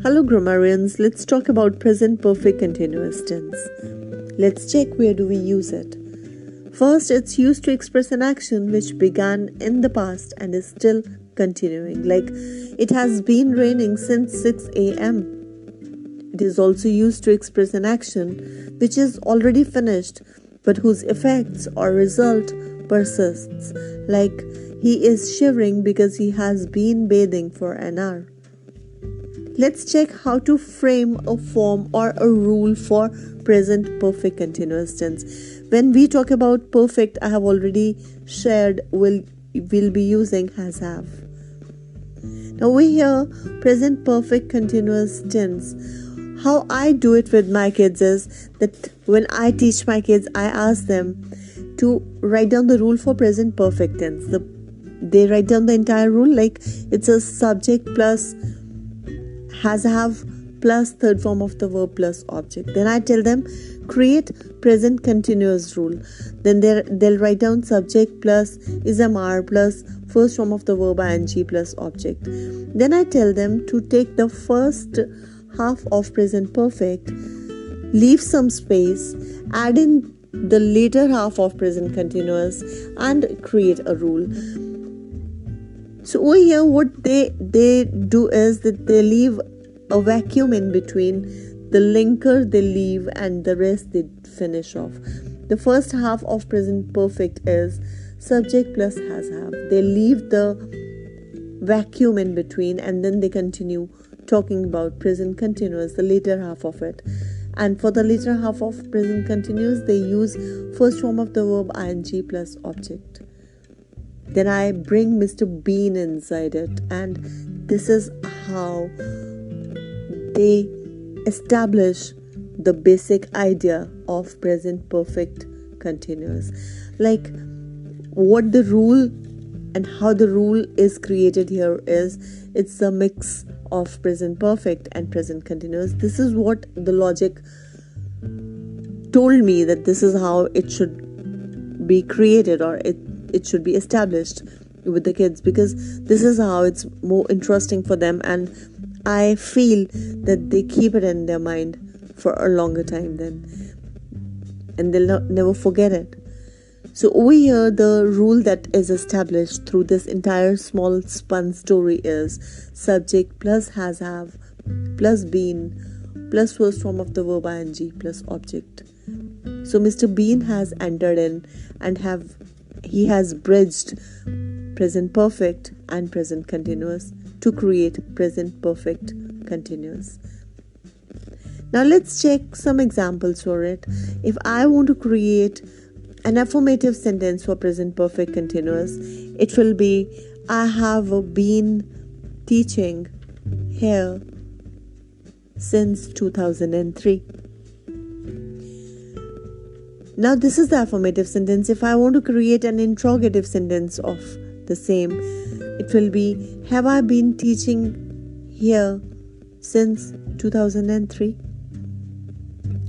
Hello grammarians, let's talk about present perfect continuous tense. Let's check where do we use it. First, it's used to express an action which began in the past and is still continuing, like it has been raining since 6 a.m. It is also used to express an action which is already finished but whose effects or result persists, like he is shivering because he has been bathing for an hour. Let's check how to frame a form or a rule for present perfect continuous tense. When we talk about perfect, I have already shared will be using has have. Now we hear present perfect continuous tense. How I do it with my kids is that when I teach my kids, I ask them to write down the rule for present perfect tense. They write down the entire rule, like it's a subject plus has have plus third form of the verb plus object. Then I tell them create present continuous rule. Then they'll write down subject plus is plus first form of the verb ing plus object. Then I tell them to take the first half of present perfect, leave some space, add in the later half of present continuous and create a rule. So over here what they do is that they leave a vacuum in between, the linker they leave and the rest they finish off. The first half of present perfect is subject plus has have. They leave the vacuum in between and then they continue talking about present continuous, the later half of it. And for the later half of present continuous, they use first form of the verb ing plus object. Then I bring Mr. Bean inside it, and this is how they establish the basic idea of present perfect continuous. Like what the rule and how the rule is created here is it's a mix of present perfect and present continuous. This is what the logic told me, that this is how it should be created or it should be established with the kids, because this is how it's more interesting for them, and I feel that they keep it in their mind for a longer time then, and they'll never forget it. So over here, the rule that is established through this entire small spun story is subject plus has have plus been plus first form of the verb ing plus object. So Mr. Bean has entered in and he has bridged present perfect and present continuous to create present perfect continuous. Now let's check some examples for it. If I want to create an affirmative sentence for present perfect continuous, it will be I have been teaching here since 2003. Now this is the affirmative sentence. If I want to create an interrogative sentence of the same, it will be have I been teaching here since 2003?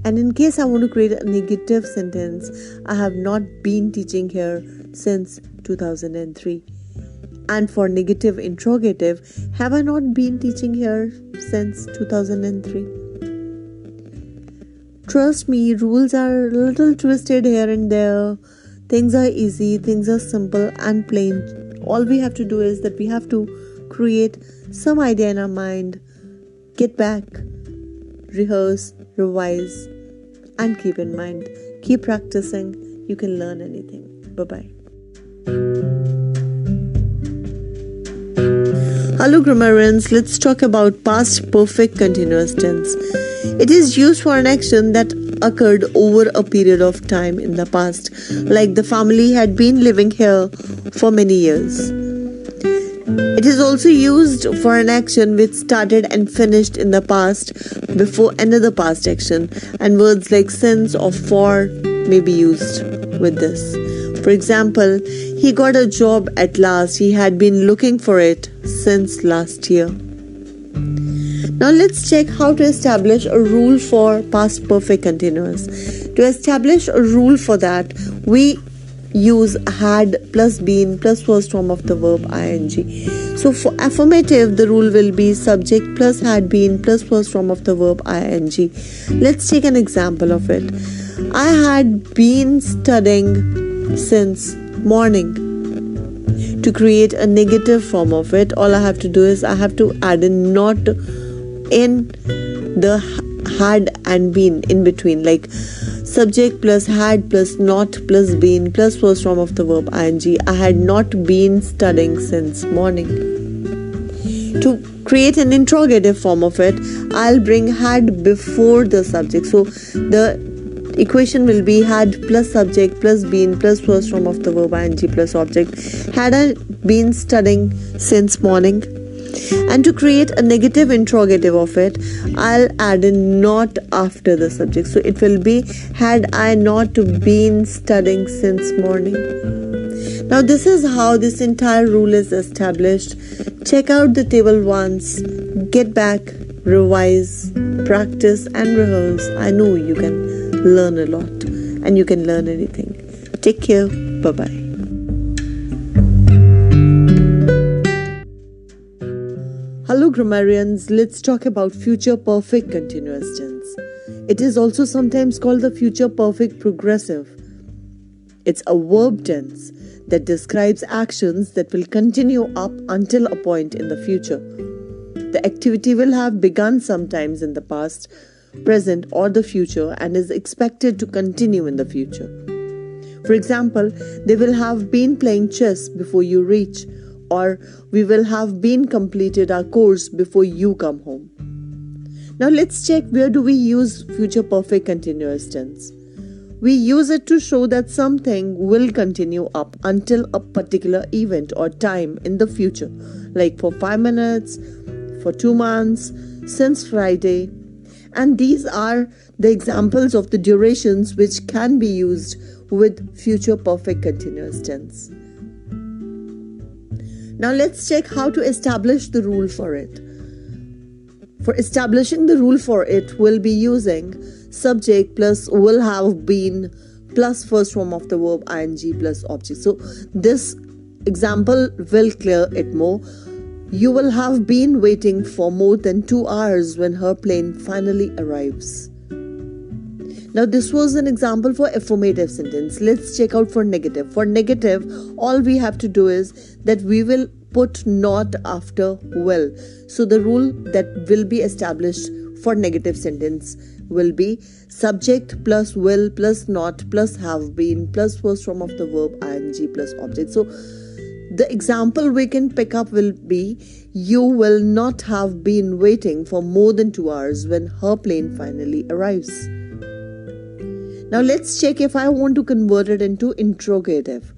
And in case I want to create a negative sentence, I have not been teaching here since 2003. And for negative interrogative, have I not been teaching here since 2003? Trust me, rules are a little twisted here and there. Things are easy, things are simple and plain. All we have to do is that we have to create some idea in our mind, get back, rehearse, revise, and keep in mind. Keep practicing. You can learn anything. Bye-bye. Hello grammarians, let's talk about past perfect continuous tense. It is used for an action that occurred over a period of time in the past, like the family had been living here for many years. It is also used for an action which started and finished in the past before another past action, and words like since or for may be used with this. For example, he got a job at last. He had been looking for it since last year. Now let's check how to establish a rule for past perfect continuous. To establish a rule for that, we use had plus been plus first form of the verb ing. So for affirmative, the rule will be subject plus had been plus first form of the verb ing. Let's take an example of it. I had been studying since morning. To create a negative form of it, all I have to do is I have to add a not in the had and been in between, like subject plus had plus not plus been plus first form of the verb ing. I had not been studying since morning. To create an interrogative form of it, I'll bring had before the subject. So the equation will be had plus subject plus been plus first form of the verb ing plus object. Had I been studying since morning? And to create a negative interrogative of it, I'll add a not after the subject. So it will be had I not been studying since morning. Now this is how this entire rule is established. Check out the table once, get back, revise, practice and rehearse. I know you can learn a lot and you can learn anything. Take care. Bye-bye. Hello grammarians, let's talk about future perfect continuous tense. It is also sometimes called the future perfect progressive. It's a verb tense that describes actions that will continue up until a point in the future. The activity will have begun sometimes in the past, present or the future and is expected to continue in the future. For example, they will have been playing chess before you reach, or we will have been completed our course before you come home. Now let's check where do we use future perfect continuous tense. We use it to show that something will continue up until a particular event or time in the future, like for 5 minutes, for 2 months, since Friday. And these are the examples of the durations which can be used with future perfect continuous tense. Now let's check how to establish the rule for it. For establishing the rule for it, we'll be using subject plus will have been plus first form of the verb ing plus object. So this example will clear it more. You will have been waiting for more than 2 hours when her plane finally arrives. Now this was an example for affirmative sentence. Let's check out for negative. For negative, all we have to do is that we will put not after will. So the rule that will be established for negative sentence will be subject plus will plus not plus have been plus first form of the verb ing plus object. So the example we can pick up will be you will not have been waiting for more than 2 hours when her plane finally arrives. Now let's check if I want to convert it into interrogative.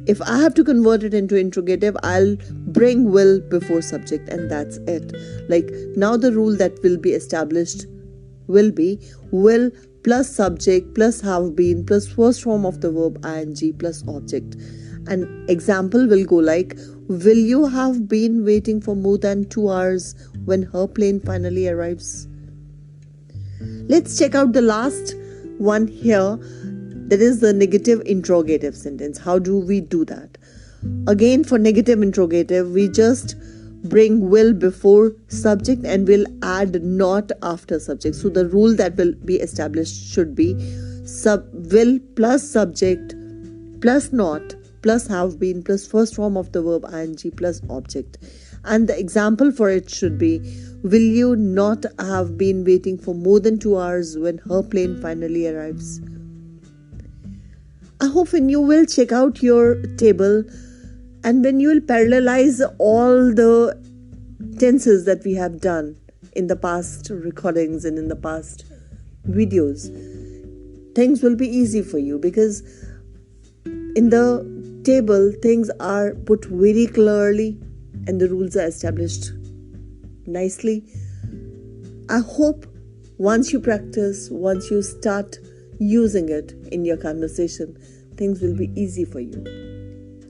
If I have to convert it into interrogative, I'll bring will before subject and that's it. Like now the rule that will be established will be will plus subject plus have been plus first form of the verb ing plus object. An example will go like, will you have been waiting for more than 2 hours when her plane finally arrives? Let's check out the last one here, that is the negative interrogative sentence. How do we do that? Again, for negative interrogative, we just bring will before subject and will add not after subject. So the rule that will be established should be will plus subject plus not plus have been plus first form of the verb ing plus object. And the example for it should be, will you not have been waiting for more than 2 hours when her plane finally arrives? I hope when you will check out your table and when you will parallelize all the tenses that we have done in the past recordings and in the past videos, things will be easy for you because in the table things are put very clearly and the rules are established nicely. I hope once you practice, once you start using it in your conversation, things will be easy for you.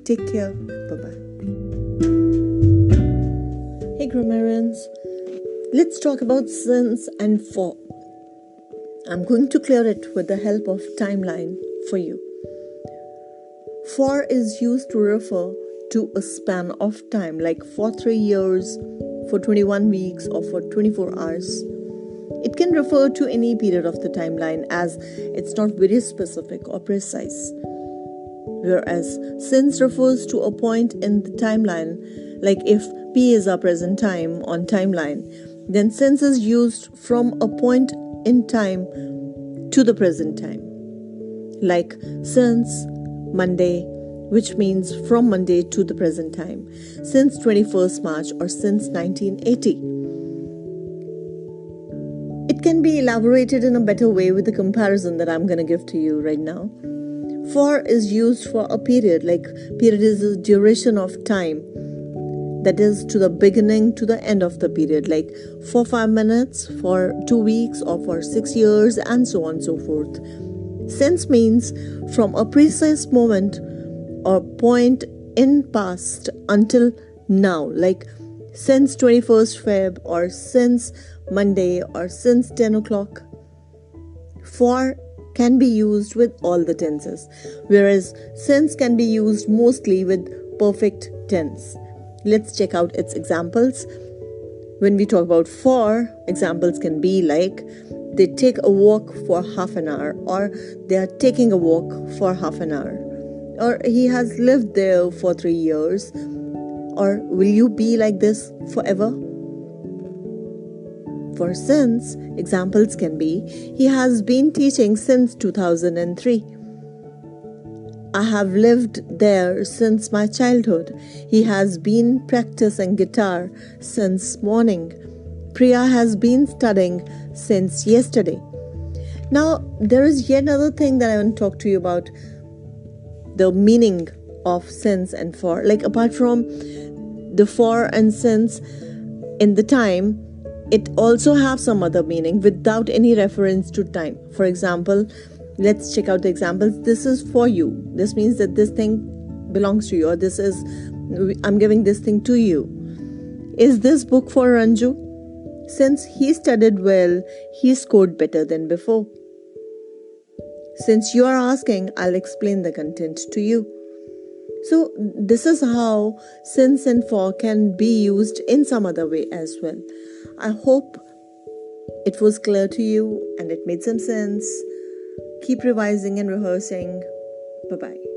Take care. Bye-bye. Hey grammarians, let's talk about since and for. I'm going to clear it with the help of timeline for you. For is used to refer to a span of time, like for 3 years, for 21 weeks, or for 24 hours. It can refer to any period of the timeline as it's not very specific or precise. Whereas since refers to a point in the timeline, like if P is our present time on timeline, then since is used from a point in time to the present time. Like since Monday, which means from Monday to the present time, since 21st March or since 1980. It can be elaborated in a better way with the comparison that I'm going to give to you right now. For is used for a period, like period is the duration of time, that is to the beginning to the end of the period, like for 5 minutes, for 2 weeks, or for 6 years, and so on and so forth. Since means from a precise moment or point in past until now, like since 21st Feb, or since Monday, or since 10 o'clock. For can be used with all the tenses, whereas since can be used mostly with perfect tense. Let's check out its examples. When we talk about for, examples can be like they take a walk for half an hour, or they are taking a walk for half an hour, or he has lived there for 3 years, or will you be like this forever? For since, examples can be he has been teaching since 2003. I have lived there since my childhood. He has been practicing guitar since morning. Priya has been studying since yesterday. Now, there is yet another thing that I want to talk to you about, the meaning of since and for. Like apart from the for and since in the time, it also have some other meaning without any reference to time. For example, let's check out the examples. This is for you. This means that this thing belongs to you, or I'm giving this thing to you. Is this book for Ranju? Since he studied well, he scored better than before. Since you are asking, I'll explain the content to you. So this is how since and for can be used in some other way as well. I hope it was clear to you and it made some sense. Keep revising and rehearsing. Bye-bye.